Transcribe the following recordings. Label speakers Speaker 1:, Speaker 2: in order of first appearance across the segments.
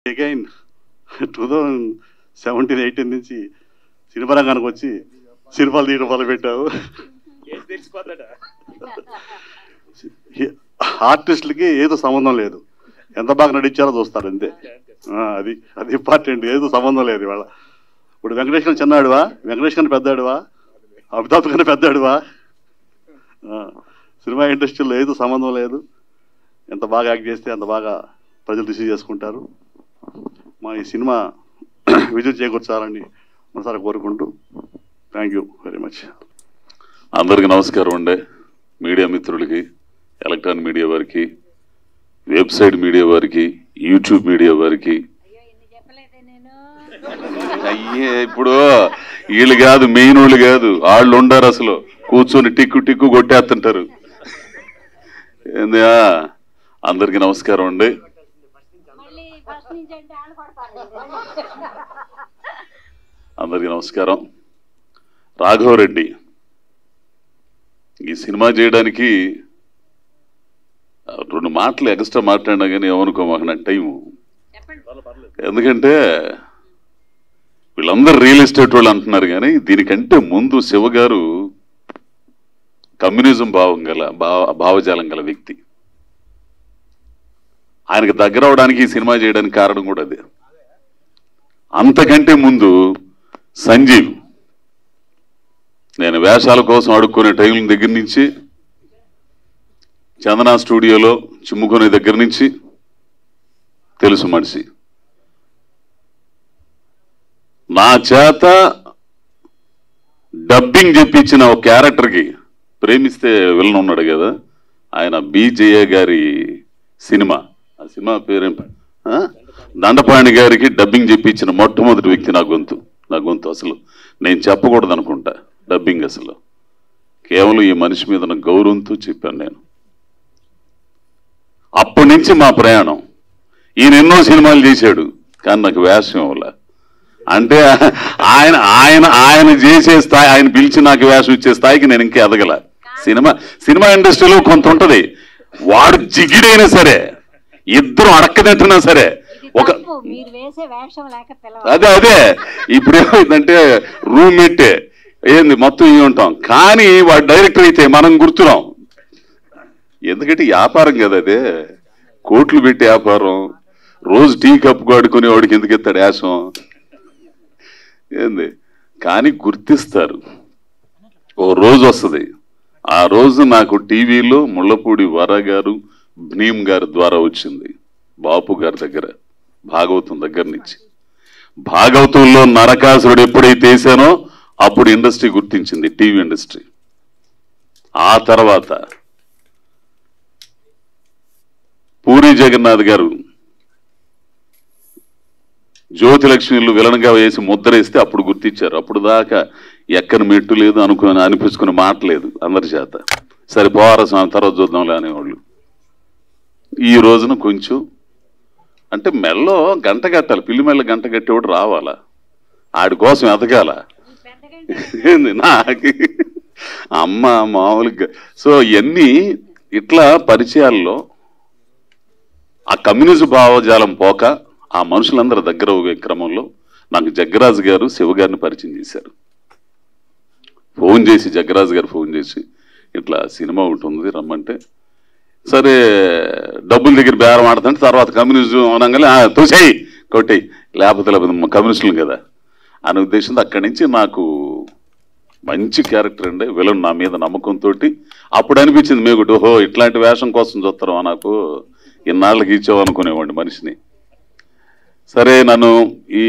Speaker 1: Again 2017-18 నుంచి cinema రంగానికి వచ్చి సినిమాలు తీయడం మొదలుపెట్టావు. ఆర్టిస్టులకి ఏదో సంబంధం లేదు, ఎంత బాగా నటించారో చూస్తారు అంతే. అది అది ఇంపార్టెంట్. ఏదో సంబంధం లేదు ఇవాళ. ఇప్పుడు వెంకటేష్ గారు చిన్నాడువా, వెంకటేష్ గారిని పెద్దాడువా, అమితాబ్ గారిని పెద్దాడువా, సినిమా ఇండస్ట్రీలో ఏదో సంబంధం లేదు. ఎంత బాగా యాక్ట్ చేస్తే అంత బాగా ప్రజలు రిసీవ్ చేసుకుంటారు. మా ఈ సినిమా విజయం చేకూర్చాలని మనసారా కోరుకుంటూ థ్యాంక్ యూ వెరీ మచ్.
Speaker 2: అందరికీ నమస్కారం అండి. మీడియా మిత్రులకి, ఎలక్ట్రానిక్ మీడియా వారికి, వెబ్సైట్ మీడియా వారికి, యూట్యూబ్ మీడియా వారికి. అయ్యే ఇప్పుడు వీళ్ళు కాదు, మెయిన్ వాళ్ళు కాదు, వాళ్ళు ఉండారు. అసలు కూర్చొని టిక్కు టిక్కు కొట్టేస్తుంటారు. ఏందా, అందరికీ నమస్కారం అండి. అందరికీ నమస్కారం. రాఘవరెడ్డి ఈ సినిమా చేయడానికి 2 మాటలు ఎక్స్ట్రా మాట్లాడినా కానీ ఏమనుకోమాక నాకు టైము. ఎందుకంటే వీళ్ళందరూ రియల్ ఎస్టేట్ వాళ్ళు అంటున్నారు, కానీ దీనికంటే ముందు శివ గారు కమ్యూనిజం భావజాలం గల వ్యక్తి. ఆయనకు దగ్గర అవడానికి ఈ సినిమా చేయడానికి కారణం కూడా అదే. అంతకంటే ముందు సంజీవ్, నేను వేషాల కోసం అడుక్కునే టైం దగ్గర నుంచి, చందనా స్టూడియోలో చిమ్ముకునే దగ్గర నుంచి తెలుసు మనిషి. నా చేత డబ్బింగ్ చెప్పించిన ఒక క్యారెక్టర్కి, ప్రేమిస్తే విలన్ ఉన్నాడు కదా ఆయన, బీజేఏ గారి సినిమా, ఆ సినిమా పేరేం, దండపాణి గారికి డబ్బింగ్ చెప్పించిన మొట్టమొదటి వ్యక్తి నా గొంతు. అసలు నేను చెప్పకూడదు అనుకుంటా డబ్బింగ్. అసలు కేవలం ఈ మనిషి మీద నా గౌరవంతో చెప్పాను నేను. అప్పటి నుంచి మా ప్రయాణం. ఈయన ఎన్నో సినిమాలు చేశాడు, కానీ నాకు వేషం వల్ల. అంటే ఆయన ఆయన ఆయన చేసే స్థాయి, ఆయన పిలిచి నాకు వేషం ఇచ్చే స్థాయికి నేను ఇంకా ఎదగల. సినిమా ఇండస్ట్రీలో కొంత ఉంటది, వాడు జిగిడైనా సరే, ఇద్దరు అడక్కదట్టినా సరే, ఒక అదే ఇప్పుడు ఏమైందంటే రూమ్మేట్ ఏంది మొత్తం ఇవి ఉంటాం, కానీ వాడు డైరెక్టర్ అయితే మనం గుర్తురాం. ఎందుకంటే వ్యాపారం కదా అదే, కోట్లు పెట్టి వ్యాపారం. రోజు టీ కప్పు ఆడుకునేవాడికి ఎందుకు ఎత్తాడు యాసం ఏంది, కానీ గుర్తిస్తారు. ఓ రోజు వస్తుంది, ఆ రోజు నాకు టీవీలో ముళ్ళపూడి వర గారు, భీమ్ గారి ద్వారా వచ్చింది. బాపు గారి దగ్గర, భాగవతం దగ్గర నుంచి. భాగవతంలో నరకాసురుడు ఎప్పుడైతే వేసానో అప్పుడు ఇండస్ట్రీ గుర్తించింది, టీవీ ఇండస్ట్రీ. ఆ తర్వాత పూరి జగన్నాథ్ గారు జ్యోతిలక్ష్మిలు విలన్గా వేసి ముద్రేస్తే అప్పుడు గుర్తించారు. అప్పుడు దాకా ఎక్కని మెట్టు లేదు, అనిపించుకునే మాట లేదు అందరి చేత. సరే పోవారా తర్వాత చూద్దాంలే అనేవాళ్ళు. ఈ రోజున కొంచెం అంటే మెల్లో గంట కట్టాలి, పిల్లి మెల్ల గంట కట్టేవాడు రావాలా, ఆడి కోసం ఎదగాల. ఏంది నాకు అమ్మ మామూలుగా. సో ఇవన్నీ ఇట్లా పరిచయాల్లో ఆ కమ్యూనిజం భావజాలం పోక ఆ మనుషులందరూ దగ్గర పోయే క్రమంలో నాకు జగ్గరాజు గారు శివ గారిని పరిచయం చేశారు. ఫోన్ చేసి, జగ్గరాజు గారు ఫోన్ చేసి ఇట్లా సినిమా ఒకటి ఉంది రమ్మంటే, సరే డబ్బుల దగ్గర బేరం ఆడుతుంటే తర్వాత కమ్యూనిజం అనగానే తోసేయి కొట్టేయి, లేకపోతే కమ్యూనిస్టులు కదా అనే ఉద్దేశంతో అక్కడి నుంచి నాకు మంచి క్యారెక్టర్ అండి విలన్. నా మీద నమ్మకంతో అప్పుడు అనిపించింది మీకు, ఓహో ఇట్లాంటి వేషం కోసం చూస్తారా, నాకు ఇన్నాళ్ళకి ఇచ్చావు అనుకునేవాడిని మనిషిని. సరే నన్ను ఈ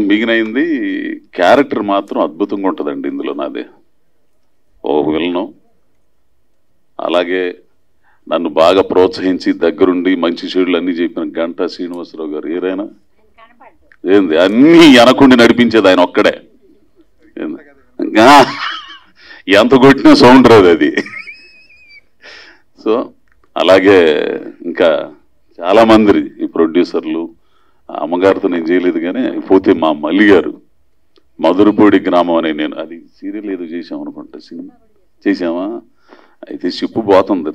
Speaker 2: మిగినైంది క్యారెక్టర్ మాత్రం అద్భుతంగా ఉంటుందండి ఇందులో నాదే. ఓ విలను అలాగే నన్ను బాగా ప్రోత్సహించి దగ్గరుండి మంచి చెడులు అన్నీ చెప్పిన గంటా శ్రీనివాసరావు గారు ఏరైనా ఏంది అన్నీ వెనకుండి నడిపించేది ఆయన ఒక్కడే. ఎంత కొట్టినా సౌండ్ రాదు అది. సో అలాగే ఇంకా చాలామంది ఈ ప్రొడ్యూసర్లు, అమ్మగారితో నేను చేయలేదు కానీ పోతే మా మల్లి గారు, మధురపూడి గ్రామం అనే, నేను అది సీరియల్ ఏదో చేసామనుకుంటా, సినిమా చేసామా అయితే షిప్పు పోతుంది.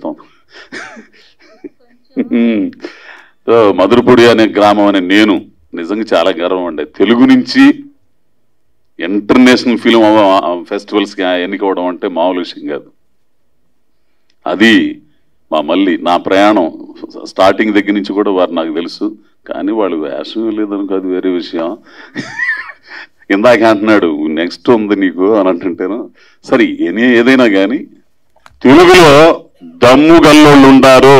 Speaker 2: మధురపూడి అనే గ్రామం అనే నేను నిజంగా చాలా గర్వం అండి. తెలుగు నుంచి ఇంటర్నేషనల్ ఫిలిం ఫెస్టివల్స్కి ఎన్నికవడం అంటే మామూలు విషయం కాదు. అది మా మళ్ళీ నా ప్రయాణం స్టార్టింగ్ దగ్గర నుంచి కూడా వారు నాకు తెలుసు. కానీ వాళ్ళు వేషం లేదనుకో, అది వేరే విషయం. ఇందాక అంటున్నాడు నెక్స్ట్ ఉంది నీకు అని అంటుంటేను, సరే ఏదైనా కానీ తెలుగులో దమ్ము గల్లోళ్ళు ఉంటారు.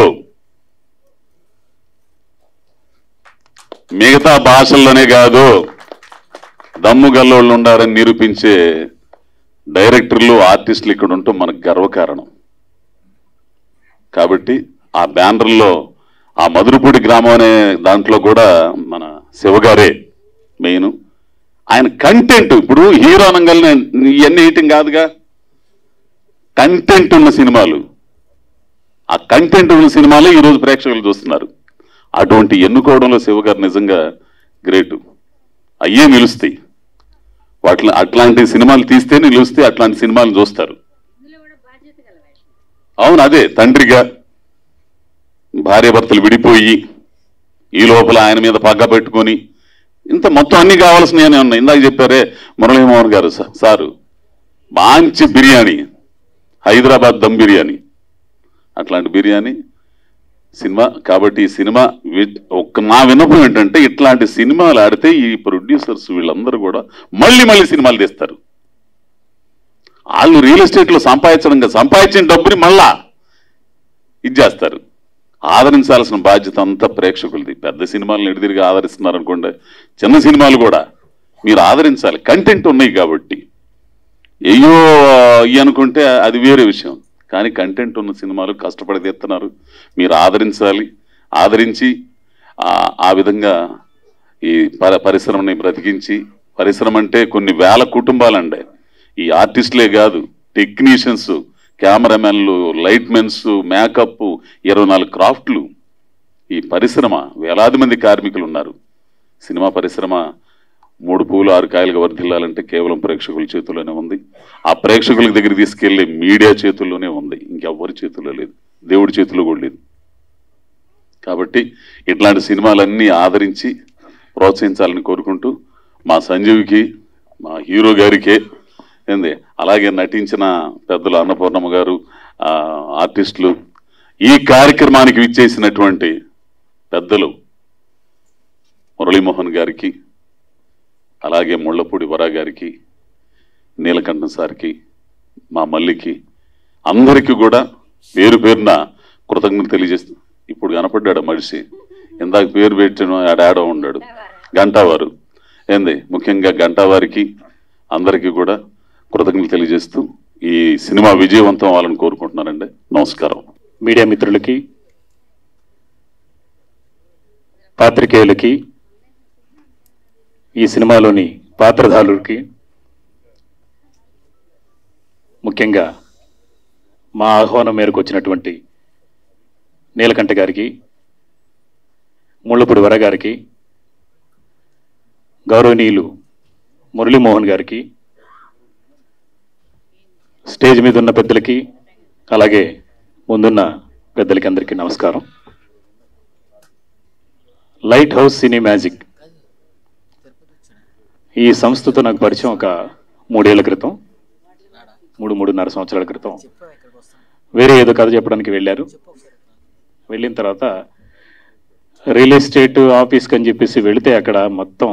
Speaker 2: మిగతా భాషల్లోనే కాదు, దమ్ము గల్లోళ్ళు ఉండారని నిరూపించే డైరెక్టర్లు, ఆర్టిస్టులు ఇక్కడ ఉండటం మనకు గర్వకారణం. కాబట్టి ఆ బ్యానర్లో ఆ మధురపూడి గ్రామం అనే దాంట్లో కూడా మన శివగారే మెయిన్. ఆయన కంటెంట్, ఇప్పుడు హీరో అనగానే ఇవన్నీ హీటింగ్ కాదుగా, కంటెంట్ ఉన్న సినిమాలు, ఆ కంటెంట్ ఉన్న సినిమాలే ఈరోజు ప్రేక్షకులు చూస్తున్నారు. అటువంటి ఎన్నుకోవడంలో శివగారు నిజంగా గ్రేటు. అయ్యే నిలుస్తాయి, అట్లాంటి సినిమాలు తీస్తేనే నిలుస్తాయి, అట్లాంటి సినిమాలు చూస్తారు. అవును, అదే తండ్రిగా భార్యాభర్తలు విడిపోయి ఈ లోపల ఆయన మీద పగ్గ పెట్టుకొని ఇంత మొత్తం అన్ని కావాల్సినవి ఉన్నాయి. ఇందాక చెప్పారే మురళీమోహన్ గారు సారు, మంచి బిర్యానీ, హైదరాబాద్ దమ్ బిర్యానీ, అట్లాంటి బిర్యానీ సినిమా. కాబట్టి ఈ సినిమా నా విన్నపం ఏంటంటే, ఇట్లాంటి సినిమాలు ఆడితే ఈ ప్రొడ్యూసర్స్ వీళ్ళందరూ కూడా మళ్ళీ మళ్ళీ సినిమాలు తీస్తారు. వాళ్ళు రియల్ ఎస్టేట్లో సంపాదించిన డబ్బుని మళ్ళా ఇది చేస్తారు. ఆదరించాల్సిన బాధ్యత అంతా ప్రేక్షకులది. పెద్ద సినిమాలను ఎడిదిరిగి ఆదరిస్తున్నారు అనుకోండి, చిన్న సినిమాలు కూడా మీరు ఆదరించాలి. కంటెంట్ ఉన్నాయి కాబట్టి అయ్యో ఇవి అనుకుంటే అది వేరే విషయం. కానీ కంటెంట్ ఉన్న సినిమాలు కష్టపడి తీస్తున్నారు, మీరు ఆదరించాలి. ఆదరించి ఆ విధంగా ఈ పరిశ్రమని బ్రతికించి, పరిశ్రమ అంటే కొన్ని వేల కుటుంబాలండి. ఈ ఆర్టిస్టులే కాదు, టెక్నీషియన్స్, కెమెరామెన్లు, లైట్ మెన్స్, మేకప్, 24 క్రాఫ్ట్లు. ఈ పరిశ్రమ వేలాది మంది కార్మికులు ఉన్నారు. సినిమా పరిశ్రమ 3 పూలు 6 కాయలుగా వర్ధిల్లాలంటే కేవలం ప్రేక్షకుల చేతుల్లోనే ఉంది. ఆ ప్రేక్షకుల దగ్గర తీసుకెళ్లే మీడియా చేతుల్లోనే ఉంది, ఇంకెవ్వరి చేతుల్లో లేదు, దేవుడి చేతుల్లో కూడా లేదు. కాబట్టి ఇట్లాంటి సినిమాలన్నీ ఆదరించి ప్రోత్సహించాలని కోరుకుంటూ, మా సంజీవ్కి, మా హీరో గారికే ఏంది, అలాగే నటించిన పెద్దలు అన్నపూర్ణమ్మ గారు, ఆర్టిస్టులు, ఈ కార్యక్రమానికి విచ్చేసినటువంటి పెద్దలు మురళీమోహన్ గారికి, అలాగే ముళ్ళపూడి వరా గారికి, నీలకంఠం సార్కి, మా మల్లికి, అందరికీ కూడా పేరు పేరున కృతజ్ఞతలు తెలియజేస్తూ. ఇప్పుడు కనపడ్డాడు మనిషి, ఇందాక పేరు పెట్టిన ఆడాడో ఉన్నాడు, గంటావారు ఏంది, ముఖ్యంగా గంటావారికి అందరికీ కూడా కృతజ్ఞతలు తెలియజేస్తూ ఈ సినిమా విజయవంతం అవ్వాలని కోరుకుంటున్నానండి. నమస్కారం.
Speaker 3: మీడియా మిత్రులకి, పాత్రికేయులకి, ఈ సినిమాలోని పాత్రధారులకి, ముఖ్యంగా మా ఆహ్వానం మేరకు వచ్చినటువంటి నీలకంఠ గారికి, ముళ్ళపూడి వర గారికి, గౌరవనీయులు మురళీమోహన్ గారికి, స్టేజ్ మీద ఉన్న పెద్దలకి, అలాగే ముందున్న పెద్దలకి అందరికీ నమస్కారం. లైట్ హౌస్ సినీ మ్యాజిక్ ఈ సంస్థతో నాకు పరిచయం ఒక 3 ఏళ్ల క్రితం, 3-3.5 సంవత్సరాల క్రితం. వేరే ఏదో కథ చెప్పడానికి వెళ్ళారు. వెళ్ళిన తర్వాత రియల్ ఎస్టేట్ ఆఫీస్కి అని చెప్పేసి వెళితే అక్కడ మొత్తం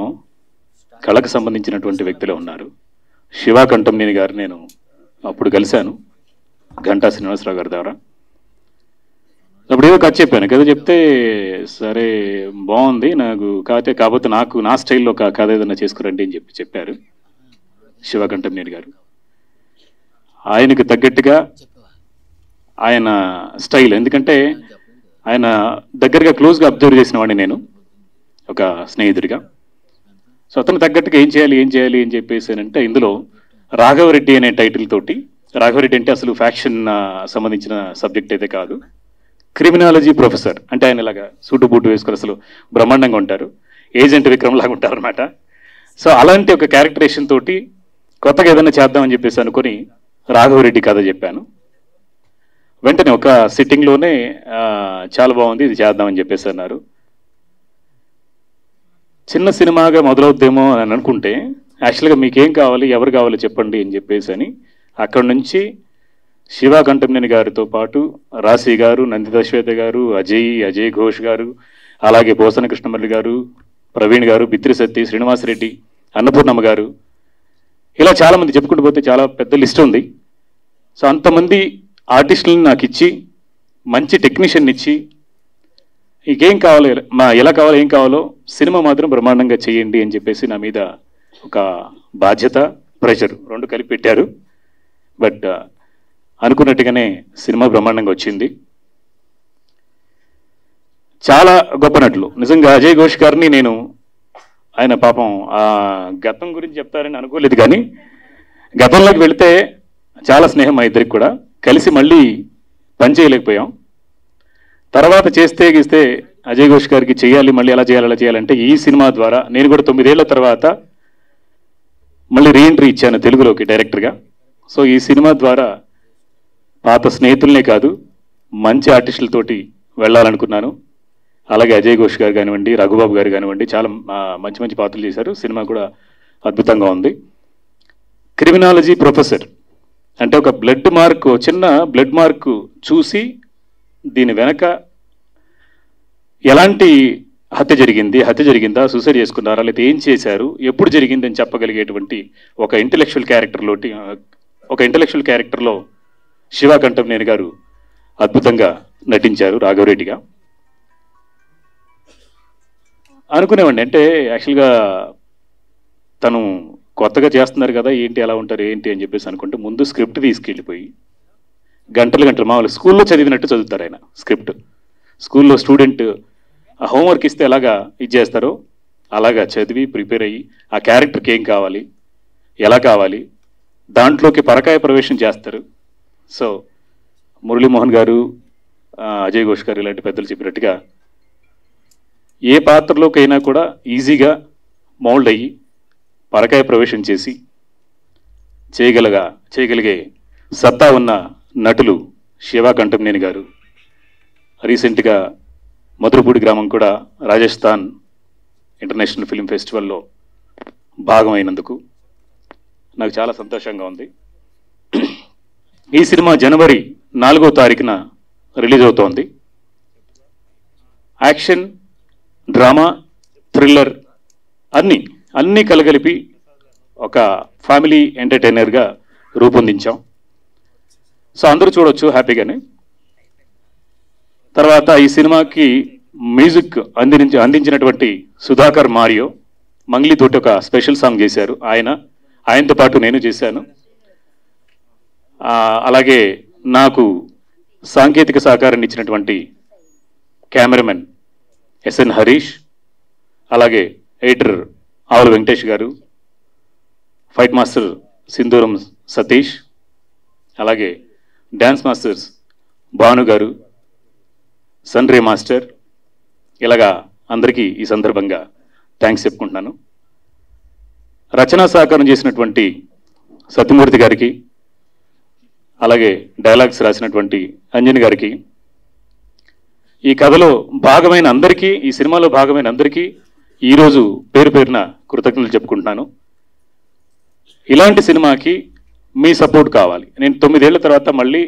Speaker 3: కళకు సంబంధించినటువంటి వ్యక్తులే ఉన్నారు. శివ కంఠంనేని గారు నేను అప్పుడు కలిశాను, గంటా శ్రీనివాసరావు గారి ద్వారా. అప్పుడు ఏదో కథ చెప్పాను. కథ చెప్తే సరే బాగుంది నాకు, కాకపోతే నాకు నా స్టైల్లో ఒక కథ ఏదైనా చేసుకురండి అని చెప్పారు శివ కంఠంనేని గారు. ఆయనకు తగ్గట్టుగా ఆయన స్టైల్, ఎందుకంటే ఆయన దగ్గరగా క్లోజ్గా అబ్జర్వ్ చేసిన వాడిని నేను ఒక స్నేహితుడిగా. సో అతను తగ్గట్టుగా ఏం చేయాలి అని చెప్పేసి అంటే, ఇందులో రాఘవరెడ్డి అనే టైటిల్ తోటి, రాఘవరెడ్డి అంటే అసలు ఫ్యాక్షన్ సంబంధించిన సబ్జెక్ట్ అయితే కాదు, క్రిమినాలజీ ప్రొఫెసర్. అంటే ఆయన ఇలాగా సూటు బూటు వేసుకొని అసలు బ్రహ్మాండంగా ఉంటారు, ఏజెంట్ విక్రమ్ లాగా ఉంటారు అనమాట. సో అలాంటి ఒక క్యారెక్టరేషన్ తోటి కొత్తగా ఏదైనా చేద్దామని చెప్పేసి అనుకుని రాఘవరెడ్డి కథ చెప్పాను. వెంటనే ఒక సిట్టింగ్లోనే చాలా బాగుంది, ఇది చేద్దామని చెప్పేసి అన్నారు. చిన్న సినిమాగా మొదలవుద్దేమో అని అనుకుంటే యాక్చువల్గా మీకేం కావాలి, ఎవరు కావాలో చెప్పండి అని చెప్పేసి అని అక్కడ నుంచి శివ కంఠంనేని గారితో పాటు రాశి గారు, నందిత శ్వేత గారు, అజయ్ ఘోష్ గారు, అలాగే పోసన కృష్ణమల్లి గారు, ప్రవీణ్ గారు, బిత్రి సత్తి, శ్రీనివాసరెడ్డి, అన్నపూర్ణమ్మ గారు, ఇలా చాలామంది చెప్పుకుంటూ పోతే చాలా పెద్ద లిస్ట్ ఉంది. సో అంతమంది ఆర్టిస్టులను నాకు ఇచ్చి, మంచి టెక్నీషియన్ ఇచ్చి, ఇంకేం కావాలో ఎలా కావాలో ఏం కావాలో సినిమా మాత్రం బ్రహ్మాండంగా చేయండి అని చెప్పేసి నా మీద ఒక బాధ్యత, ప్రెషర్ రెండు కలిపి పెట్టారు. బట్ అనుకున్నట్టుగానే సినిమా బ్రహ్మాండంగా వచ్చింది. చాలా గొప్ప నటులు నిజంగా. అజయ్ ఘోష్ గారిని నేను ఆయన పాపం ఆ గతం గురించి చెప్తారని అనుకోలేదు, కానీ గతంలోకి వెళితే చాలా స్నేహం మా ఇద్దరికి కూడా, కలిసి మళ్ళీ పని చేయలేకపోయాం. తర్వాత చేస్తే గీస్తే అజయ్ ఘోష్ గారికి చేయాలి, మళ్ళీ ఎలా చేయాలంటే ఈ సినిమా ద్వారా నేను కూడా 9 ఏళ్ల తర్వాత మళ్ళీ రీఎంట్రీ ఇచ్చాను తెలుగులోకి డైరెక్టర్గా. సో ఈ సినిమా ద్వారా పాత స్నేహితులనే కాదు మంచి ఆర్టిస్టులతోటి వెళ్ళాలనుకున్నాను. అలాగే అజయ్ ఘోష్ గారు కానివ్వండి, రఘుబాబు గారు కానివ్వండి, చాలా మంచి మంచి పాత్రలు చేశారు. సినిమా కూడా అద్భుతంగా ఉంది. క్రిమినాలజీ ప్రొఫెసర్ అంటే ఒక చిన్న బ్లడ్ మార్క్ చూసి దీని వెనక ఎలాంటి హత్య జరిగిందా, సూసైడ్ చేసుకున్నారా, లేదా ఏం చేశారు, ఎప్పుడు జరిగిందని చెప్పగలిగేటువంటి ఒక ఇంటెలెక్చువల్ క్యారెక్టర్లో శివ కంఠంనేని గారు అద్భుతంగా నటించారు రాఘవరెడ్డిగా. అనుకునేవాడిని, అంటే యాక్చువల్గా తను కొత్తగా చేస్తున్నారు కదా, ఏంటి ఎలా ఉంటారు ఏంటి అని చెప్పేసి అనుకుంటే ముందు స్క్రిప్ట్ తీసుకెళ్ళిపోయి గంటలు మామూలు స్కూల్లో చదివినట్టు చదువుతారు ఆయన స్క్రిప్ట్. స్కూల్లో స్టూడెంట్ హోంవర్క్ ఇస్తే ఎలాగా ఇది చేస్తారో అలాగా చదివి ప్రిపేర్ అయ్యి ఆ క్యారెక్టర్కి ఏం కావాలి, ఎలా కావాలి, దాంట్లోకి పరకాయ ప్రవేశం చేస్తారు. సో మురళీమోహన్ గారు, అజయ్ ఘోష్ గారు ఇలాంటి పెద్దలు చెప్పినట్టుగా ఏ పాత్రలోకైనా కూడా ఈజీగా మౌల్డ్ అయ్యి పరకాయ ప్రవేశం చేసి చేయగలిగే సత్తా ఉన్న నటులు శివ కంఠంనేని గారు. రీసెంట్గా మధురపూడి గ్రామం కూడా రాజస్థాన్ ఇంటర్నేషనల్ ఫిల్మ్ ఫెస్టివల్లో భాగమైనందుకు నాకు చాలా సంతోషంగా ఉంది. ఈ సినిమా జనవరి 4వ తారీఖున రిలీజ్ అవుతోంది. యాక్షన్, డ్రామా, థ్రిల్లర్ అన్నీ కలగలిపి ఒక ఫ్యామిలీ ఎంటర్టైనర్గా రూపొందించాం. సో అందరూ చూడొచ్చు హ్యాపీగానే. తర్వాత ఈ సినిమాకి మ్యూజిక్ అందించినటువంటి సుధాకర్ మారియో మంగ్లీతోటి ఒక స్పెషల్ సాంగ్ చేశారు. ఆయనతో పాటు నేను చేశాను. అలాగే నాకు సాంకేతిక సహకారాన్ని ఇచ్చినటువంటి కెమెరామెన్ ఎస్ఎన్ హరీష్, అలాగే ఎడిటర్ ఆవుల వెంకటేష్ గారు, ఫైట్ మాస్టర్ సింధూరం సతీష్, అలాగే డ్యాన్స్ మాస్టర్స్ భాను గారు, సన్రే మాస్టర్, ఇలాగా అందరికీ ఈ సందర్భంగా థ్యాంక్స్ చెప్పుకుంటున్నాను. రచనా సహకారం చేసినటువంటి సత్యమూర్తి గారికి, అలాగే డైలాగ్స్ రాసినటువంటి అంజని గారికి, ఈ కథలో భాగమైన అందరికీ, ఈ సినిమాలో భాగమైన అందరికీ ఈరోజు పేరున కృతజ్ఞతలు చెప్పుకుంటున్నాను. ఇలాంటి సినిమాకి మీ సపోర్ట్ కావాలి. నేను 9 ఏళ్ల తర్వాత మళ్ళీ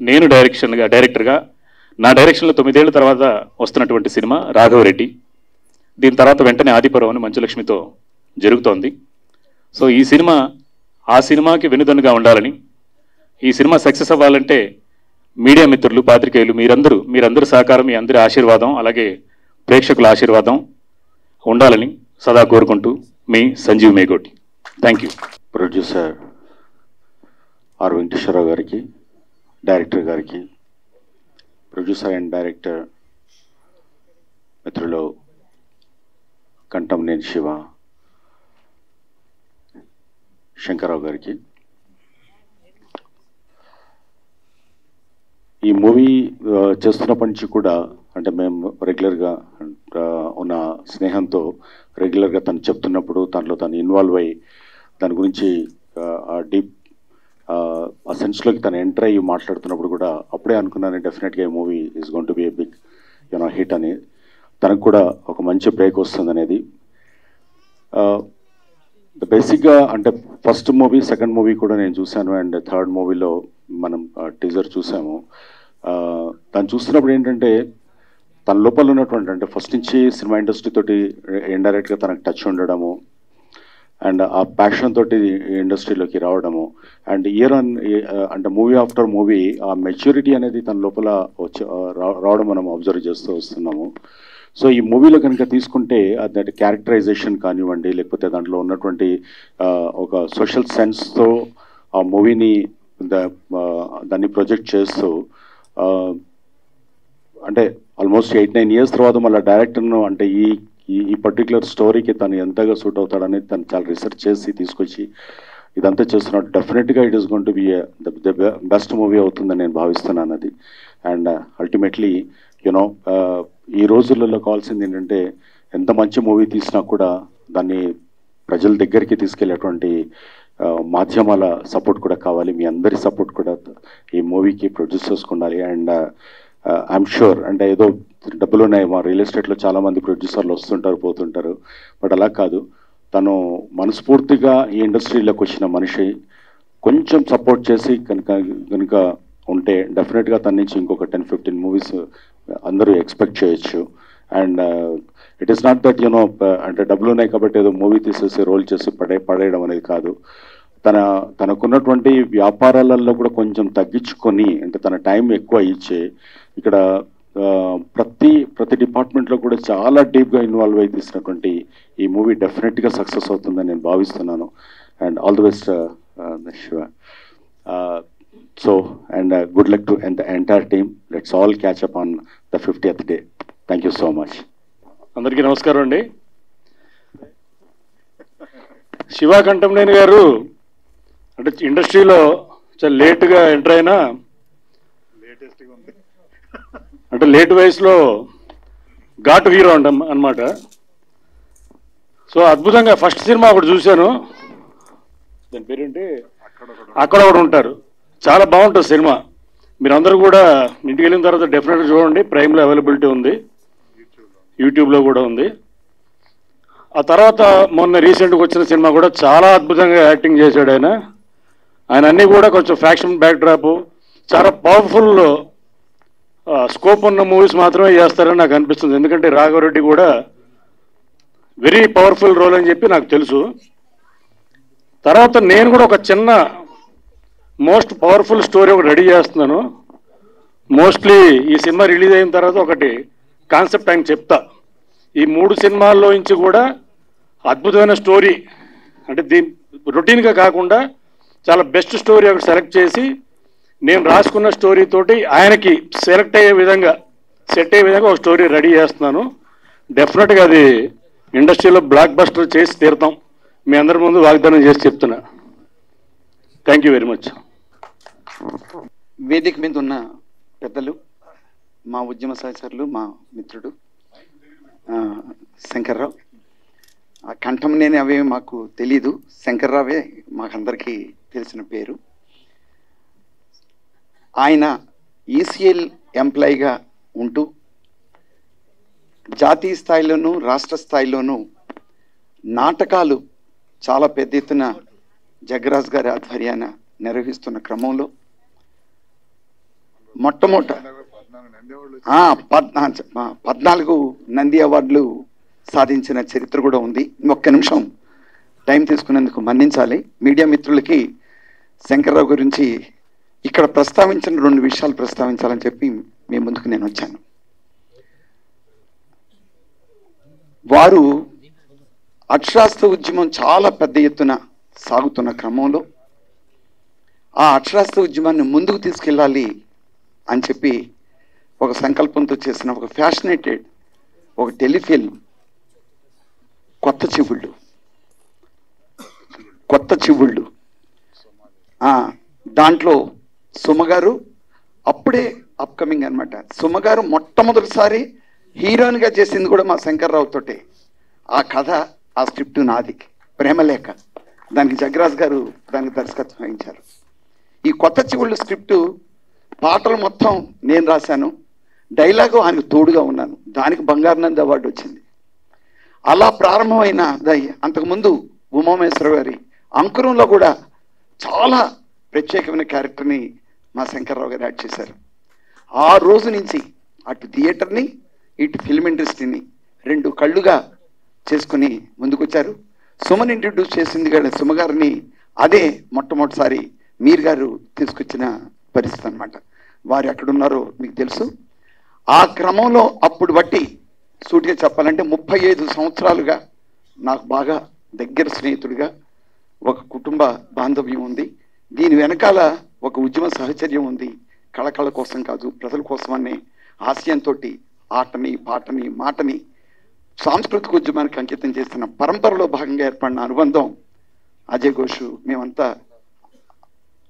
Speaker 3: నేను డైరెక్టర్గా నా డైరెక్షన్లో 9 ఏళ్ల తర్వాత వస్తున్నటువంటి సినిమా రాఘవరెడ్డి. దీని తర్వాత వెంటనే ఆదిపర్వం అని మంచులక్ష్మితో జరుగుతోంది. సో ఈ సినిమా ఆ సినిమాకి వెనుదన్నుగా ఉండాలని, ఈ సినిమా సక్సెస్ అవ్వాలంటే మీడియా మిత్రులు, పాత్రికేయులు మీరందరూ సహకారం, మీ అందరి ఆశీర్వాదం, అలాగే ప్రేక్షకుల ఆశీర్వాదం ఉండాలని సదా కోరుకుంటూ మీ Sanjeev Megoti. Thank you.
Speaker 4: Producer R Venkateswara Rao గారికి, డైరెక్టర్ గారికి, ప్రొడ్యూసర్ అండ్ డైరెక్టర్ మిత్రులు కంఠంనేని శివ, శంకర్రావు గారికి, ఈ మూవీ చేస్తున్నప్పటి నుంచి కూడా అంటే మేము రెగ్యులర్గా ఉన్న స్నేహంతో రెగ్యులర్గా తను చెప్తున్నప్పుడు దాంట్లో తను ఇన్వాల్వ్ అయ్యి దాని గురించి డీప్ ఆ సెన్స్లోకి తను ఎంటర్ అయ్యి మాట్లాడుతున్నప్పుడు కూడా అప్పుడే అనుకున్నాను డెఫినెట్గా ఈ movie is going to be a big hit అని. తనకు కూడా ఒక మంచి బ్రేక్ వస్తుంది అనేది. బేసిక్గా అంటే ఫస్ట్ మూవీ, సెకండ్ మూవీ కూడా నేను చూశాను, అండ్ థర్డ్ మూవీలో మనం టీజర్ చూసాము. దాన్ని చూస్తున్నప్పుడు ఏంటంటే తన లోపల ఉన్నటువంటి, అంటే ఫస్ట్ నుంచి సినిమా ఇండస్ట్రీ తోటి ఇండైరెక్ట్గా తనకు టచ్ ఉండడము, అండ్ ఆ ప్యాషన్ తోటి ఇండస్ట్రీలోకి రావడము, అండ్ అంటే మూవీ ఆఫ్టర్ మూవీ ఆ మెచ్యూరిటీ అనేది తన లోపల రావడం మనం అబ్జర్వ్ చేస్తూ వస్తున్నాము. సో ఈ మూవీలో కనుక తీసుకుంటే అది క్యారెక్టరైజేషన్ కానివ్వండి, లేకపోతే దాంట్లో ఉన్నటువంటి ఒక సోషల్ సెన్స్తో ఆ మూవీని దాన్ని ప్రొజెక్ట్ చేస్తూ, అంటే ఆల్మోస్ట్ 8-9 years తర్వాత మళ్ళీ డైరెక్టర్ను అంటే ఈ పర్టికులర్ స్టోరీకి తను ఎంతగా సూట్ అవుతాడనేది తను చాలా రీసెర్చ్ చేసి తీసుకొచ్చి ఇదంతా చేస్తున్నాడు. డెఫినెట్గా it is going to be the best movie అవుతుందని నేను భావిస్తున్నాను అది. అండ్ అల్టిమేట్లీ యూనో ఈ రోజులలో కావాల్సింది ఏంటంటే ఎంత మంచి మూవీ తీసినా కూడా దాన్ని ప్రజల దగ్గరికి తీసుకెళ్లేటువంటి మాధ్యమాల సపోర్ట్ కూడా కావాలి. మీ అందరి సపోర్ట్ కూడా ఈ మూవీకి ప్రొడ్యూసర్స్కి ఉండాలి. అండ్ ఐఎమ్ షూర్, అంటే ఏదో డబ్బులు ఉన్నాయి, మా రియల్ ఎస్టేట్లో చాలామంది ప్రొడ్యూసర్లు వస్తుంటారు పోతుంటారు, బట్ అలా కాదు. తను మనస్ఫూర్తిగా ఈ ఇండస్ట్రీలోకి వచ్చిన మనిషి, కొంచెం సపోర్ట్ చేసి కనుక ఉంటే డెఫినెట్గా తన నుంచి ఇంకొక 10-15 మూవీస్ అందరూ ఎక్స్పెక్ట్ చేయొచ్చు. And it is not that you know అంటే డబ్బులు ఉన్నాయి కాబట్టి ఏదో మూవీ తీసేసి రోల్ చేసి పడేయడం అనేది కాదు. తనకున్నటువంటి వ్యాపారాలలో కూడా కొంచెం తగ్గించుకొని, అంటే తన టైం ఎక్కువ ఇచ్చి ఇక్కడ ప్రతి డిపార్ట్మెంట్లో కూడా చాలా డీప్గా ఇన్వాల్వ్ అయి తీసినటువంటి ఈ మూవీ డెఫినెట్గా సక్సెస్ అవుతుందని నేను భావిస్తున్నాను. And all the best Shiva. So and good luck to the entire team. Let's all catch up on the 50th day. Thank you so much.
Speaker 3: అందరికీ నమస్కారం అండి. శివ కంఠంనేని గారు అంటే ఇండస్ట్రీలో చాలా లేటుగా ఎంటర్ అయినా, అంటే లేట్ వయసులో ఘాటు హీరో అంటాం అనమాట. సో అద్భుతంగా ఫస్ట్ సినిమా ఒకటి చూశాను, దాని పేరేంటి, అక్కడ ఒకటి ఉంటారు. చాలా బాగుంటుంది సినిమా. మీరందరూ కూడా ఇంటికి వెళ్ళిన తర్వాత డెఫినెట్గా చూడండి. ప్రైమ్లో అవైలబిలిటీ ఉంది, యూట్యూబ్లో కూడా ఉంది. ఆ తర్వాత మొన్న రీసెంట్గా వచ్చిన సినిమా కూడా చాలా అద్భుతంగా యాక్టింగ్ చేశాడు ఆయన. అన్నీ కూడా కొంచెం ఫ్యాక్షన్ బ్యాక్డ్రాప్, చాలా పవర్ఫుల్ స్కోప్ ఉన్న మూవీస్ మాత్రమే చేస్తారని నాకు అనిపిస్తుంది. ఎందుకంటే రాఘవరెడ్డి కూడా వెరీ పవర్ఫుల్ రోల్ అని చెప్పి నాకు తెలుసు. తర్వాత నేను కూడా ఒక చిన్న మోస్ట్ పవర్ఫుల్ స్టోరీ ఒకటి రెడీ చేస్తున్నాను. మోస్ట్లీ ఈ సినిమా రిలీజ్ అయిన తర్వాత ఒకటి కాన్సెప్ట్ ఆయన చెప్తా. ఈ 3 సినిమాల్లో నుంచి కూడా అద్భుతమైన స్టోరీ, అంటే రొటీన్గా కాకుండా చాలా బెస్ట్ స్టోరీ ఒకటి సెలెక్ట్ చేసి నేను రాసుకున్న స్టోరీ తోటి ఆయనకి సెట్ అయ్యే విధంగా ఒక స్టోరీ రెడీ చేస్తున్నాను. డెఫినెట్గా అది ఇండస్ట్రీలో బ్లాక్ బస్టర్ చేసి తీరుతాం. మీ అందరి ముందు వాగ్దానం చేసి చెప్తున్నా. Thank you very much.
Speaker 5: వేదిక మీద ఉన్న పెద్దలు, మా ఉద్యమ సహచరులు, మా మిత్రుడు శంకర్రావు. ఆ కంఠంనేని అవే మాకు తెలీదు, శంకర్రావే మాకందరికీ తెలిసిన పేరు. ఆయన ఈసీఎల్ ఎంప్లాయీగా ఉంటూ జాతీయ స్థాయిలోనూ రాష్ట్ర స్థాయిలోనూ నాటకాలు చాలా పెద్ద ఎత్తున జగ్గరాజు గారి ఆధ్వర్యాన నిర్వహిస్తున్న క్రమంలో మొట్టమొదట 14 నంది అవార్డులు సాధించిన చరిత్ర కూడా ఉంది. ఒక్క నిమిషం టైం తీసుకునేందుకు మన్నించాలి. మీడియా మిత్రులకి శంకర్రావు గురించి ఇక్కడ ప్రస్తావించిన 2 విషయాలు ప్రస్తావించాలని చెప్పి మీ ముందుకు నేను వచ్చాను. వారు అక్షరాస్యత ఉద్యమం చాలా పెద్ద ఎత్తున సాగుతున్న క్రమంలో ఆ అక్షరాస్యత ఉద్యమాన్ని ముందుకు తీసుకెళ్ళాలి అని చెప్పి ఒక సంకల్పంతో చేసిన ఒక ఫ్యాషనేటెడ్ ఒక టెలిఫిల్మ్ కొత్త చివుళ్ళు. దాంట్లో సుమగారు అప్పుడే అప్కమింగ్ అనమాట. సుమగారు మొట్టమొదటిసారి హీరోయిన్గా చేసింది కూడా మా శంకర్రావు తోటే. ఆ కథ, ఆ స్క్రిప్ట్ నాది, ప్రేమలేఖ. దానికి జగ్గరాజు గారు దానికి దర్శకత్వం వహించారు. ఈ కొత్త చివుళ్ళు స్క్రిప్టు పాటలు మొత్తం నేను రాశాను. డైలాగు ఆయనకు తోడుగా ఉన్నాను, దానికి బంగారు నంది అవార్డు వచ్చింది. అలా ప్రారంభమైన అంతకుముందు ఉమామేశ్వర గారి అంకురంలో కూడా చాలా ప్రత్యేకమైన క్యారెక్టర్ని మా శంకర్రావు గారు యాడ్ చేశారు. ఆ రోజు నుంచి అటు థియేటర్ని ఇటు ఫిల్మ్ ఇండస్ట్రీని రెండు కళ్ళుగా చేసుకుని ముందుకొచ్చారు. సుమన్ ఇంట్రడ్యూస్ చేసింది కానీ సుమ గారిని అదే మొట్టమొదటిసారి మీర్ గారు తీసుకొచ్చిన పరిస్థితి అనమాట. వారు ఎక్కడున్నారో మీకు తెలుసు. ఆ క్రమంలో అప్పుడు బట్టి సూటిగా చెప్పాలంటే 35 సంవత్సరాలుగా నాకు బాగా దగ్గర స్నేహితుడిగా ఒక కుటుంబ బాంధవ్యం ఉంది. దీని వెనకాల ఒక ఉద్యమ సహచర్యం ఉంది. కళకళ కోసం కాదు, ప్రజల కోసం అనే ఆశయంతో ఆటని పాటని మాటని సాంస్కృతిక ఉద్యమానికి అంకితం చేస్తున్న పరంపరలో భాగంగా ఏర్పడిన అనుబంధం అజయ్ ఘోష్. మేమంతా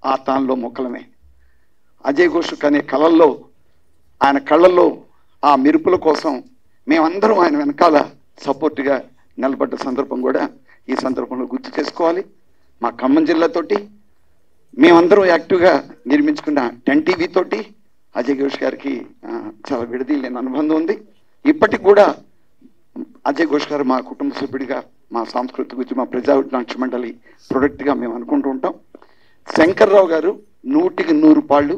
Speaker 5: ఆ తాన్లో మొక్కలమే. అజయ్ ఘోష్ అనే కళల్లో ఆయన కళ్ళల్లో ఆ మెరుపుల కోసం మేమందరం ఆయన వెనకాల సపోర్ట్గా నిలబడ్డ సందర్భం కూడా ఈ సందర్భంలో గుర్తు చేసుకోవాలి. మా ఖమ్మం జిల్లాతోటి మేమందరం యాక్టివ్గా నిర్మించుకున్న 10 TV తోటి అజయ్ ఘోష్ గారికి చాలా విడదీయలేని అనుబంధం ఉంది. ఇప్పటికి కూడా అజయ్ ఘోష్ గారు మా కుటుంబ సభ్యుడిగా, మా సాంస్కృతిక ఉద్యమ ప్రజానాట్య మండలి ప్రొడక్ట్గా మేము అనుకుంటూ ఉంటాం. శంకర్రావు గారు 100కి 100 పాళ్ళు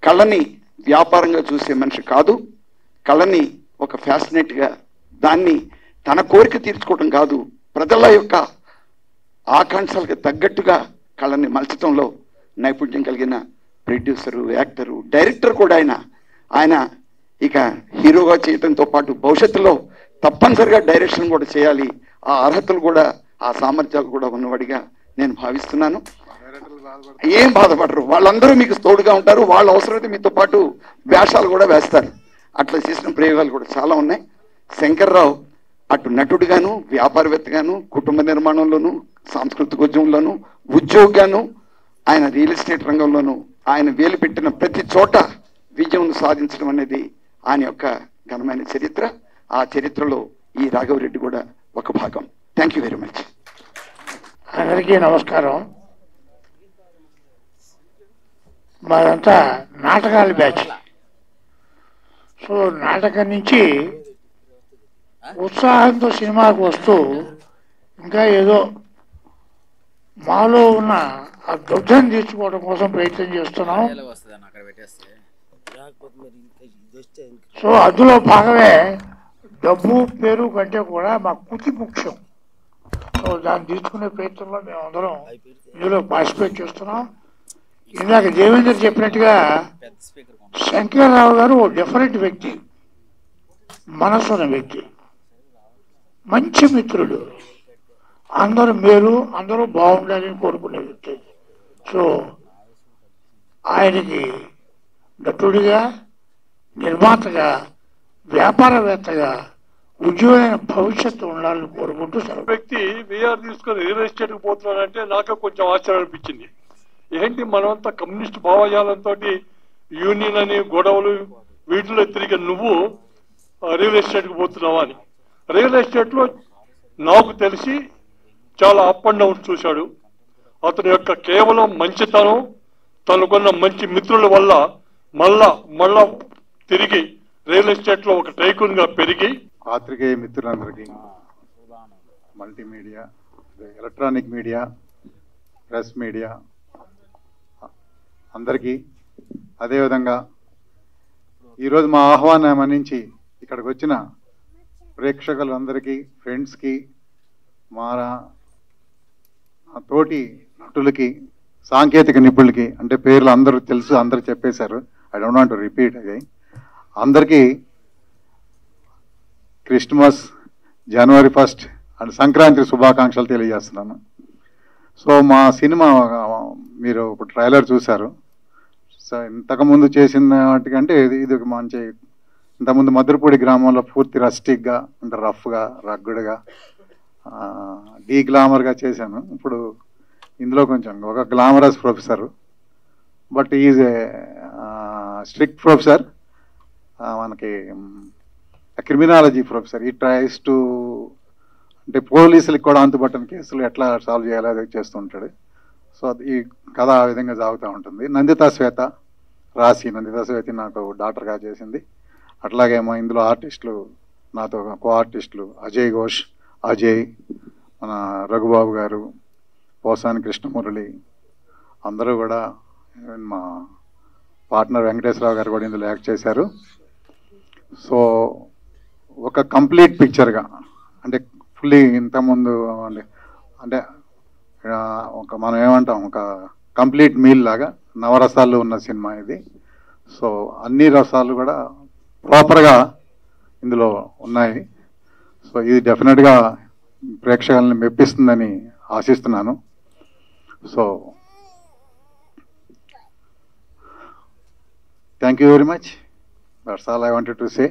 Speaker 5: కళని వ్యాపారంగా చూసే మనిషి కాదు. కళని ఒక ఫ్యాసినేట్గా, దాన్ని తన కోరిక తీర్చుకోవడం కాదు, ప్రజల యొక్క ఆకాంక్షలకు తగ్గట్టుగా కళని మలచడంలో నైపుణ్యం కలిగిన ప్రొడ్యూసరు, యాక్టరు, డైరెక్టర్ కూడా ఆయన ఇక హీరోగా చేయడంతో పాటు భవిష్యత్తులో తప్పనిసరిగా డైరెక్షన్ కూడా చేయాలి. ఆ అర్హతలు కూడా, ఆ సామర్థ్యాలు కూడా ఉన్నవాడిగా నేను భావిస్తున్నాను. ఏం బాధపడరు, వాళ్ళందరూ మీకు తోడుగా ఉంటారు. వాళ్ళ అవసరమైతే మీతో పాటు వేషాలు కూడా వేస్తారు. అట్లా చేసిన ప్రయోగాలు కూడా చాలా ఉన్నాయి. శంకర్రావు అటు నటుడిగాను, వ్యాపారవేత్తగాను, కుటుంబ నిర్మాణంలోను, సాంస్కృతిక ఉద్యమంలోను, ఉద్యోగిగాను, ఆయన రియల్ ఎస్టేట్ రంగంలోనూ ఆయన వేలు పెట్టిన ప్రతి చోట విజయం సాధించడం అనేది ఆయన యొక్క ఘనమైన చరిత్ర. ఆ చరిత్రలో ఈ రాఘవరెడ్డి కూడా ఒక భాగం. Thank you very much.
Speaker 6: అందరికీ నమస్కారం. మాదంతా నాటకాల బ్యాచ్. సో నాటకం నుంచి ఉత్సాహంతో సినిమాకు వస్తూ ఇంకా ఏదో మాలో ఉన్న ఆ దుగ్ధం తీర్చుకోవడం కోసం ప్రయత్నం చేస్తున్నాం. సో అందులో భాగమే డబ్బు పేరు కంటే కూడా మా కృతి ముఖ్యం. సో దాన్ని తీసుకునే ప్రయత్నంలో మేమందరం ఇందులో పార్టిసిపేట్ చేస్తున్నాం. ఇందాక దేవేంద్ర చెప్పినట్టుగా శంకర్రావు గారు ఓ డిఫరెంట్ వ్యక్తి, మనసున్న వ్యక్తి, మంచి మిత్రుడు, అందరూ మేలు, అందరూ బాగుండాలని కోరుకునే వ్యక్తి. సో ఆయనకి నటుడిగా, నిర్మాతగా, వ్యాపారవేత్తగా ఉజ్వలమైన భవిష్యత్తు ఉండాలని కోరుకుంటూ సెలవు.
Speaker 7: వ్యక్తి వీఆర్ తీసుకొని రియల్ ఎస్టేట్కి పోతున్నాడంటే నాకు కొంచెం ఆశ్చర్యం అనిపించింది. ఏంటి మనమంతా కమ్యూనిస్ట్ భావజాలంతో యూనియన్ అని గొడవలు వీటిలో తిరిగి నువ్వు రియల్ ఎస్టేట్కి పోతున్నావా అని. రియల్ ఎస్టేట్లో నాకు తెలిసి చాలా అప్ అండ్ డౌన్స్ చూశాడు. అతని యొక్క కేవలం మంచితనం, తనకున్న మంచి మిత్రుల వల్ల మళ్ళా తిరిగి రియల్ ఎస్టేట్లో ఒక టైకూన్గా పెరిగి.
Speaker 8: పాత్రికేయ మిత్రులందరికీ, multimedia, electronic media, press media అందరికీ, అదేవిధంగా ఈరోజు మా ఆహ్వానం మన్నించి ఇక్కడికి వచ్చిన ప్రేక్షకులందరికీ, ఫ్రెండ్స్కి, మా తోటి నటులకి, సాంకేతిక నిపుణులకి, అంటే పేర్లు అందరూ తెలుసు, అందరూ చెప్పేశారు, I don't want to repeat again. అందరికీ క్రిస్మస్, జనవరి 1 అండ్ సంక్రాంతి శుభాకాంక్షలు తెలియజేస్తున్నాను. సో మా సినిమా మీరు ఇప్పుడు ట్రైలర్ చూశారు. సో ఇంతకుముందు చేసిన వాటికంటే ఇది మంచి, ఇంతకుముందు మధురపూడి గ్రామంలో పూర్తి రస్టిక్గా, అంటే రఫ్గా, రగ్గుడుగా, డీ గ్లామర్గా చేశాను. ఇప్పుడు ఇందులో కొంచెం ఒక glamorous professor, but is a strict professor, మనకి క్రిమినాలజీ ప్రొఫెసర్. ఈ ట్రైస్ టు, అంటే పోలీసులకు కూడా అంతుబట్టని కేసులు ఎట్లా సాల్వ్ చేయాలో అది చేస్తుంటాడు. సో ఈ కథ ఆ విధంగా సాగుతూ ఉంటుంది. నందితా శ్వేత రాసి, నందితా శ్వేత నాకు డాక్టర్గా చేసింది. అట్లాగేమో ఇందులో ఆర్టిస్టులు నాతో కో ఆర్టిస్టులు అజయ్ ఘోష్, అజయ్, మన రఘుబాబు గారు, పోసాని కృష్ణమురళి అందరూ కూడా, మా పార్ట్నర్ వెంకటేశ్వరరావు గారు కూడా ఇందులో యాక్ట్ చేశారు. సో ఒక కంప్లీట్ పిక్చర్గా, అంటే ఫుల్లీ ఇంతకుముందు అంటే ఒక మనం ఏమంటాం, ఒక కంప్లీట్ మీల్ లాగా నవరసాలు ఉన్న సినిమా ఇది. సో అన్ని రసాలు కూడా ప్రాపర్గా ఇందులో ఉన్నాయి. సో ఇది డెఫినెట్గా ప్రేక్షకులను మెప్పిస్తుందని ఆశిస్తున్నాను. So thank you very much. That's all I wanted to say.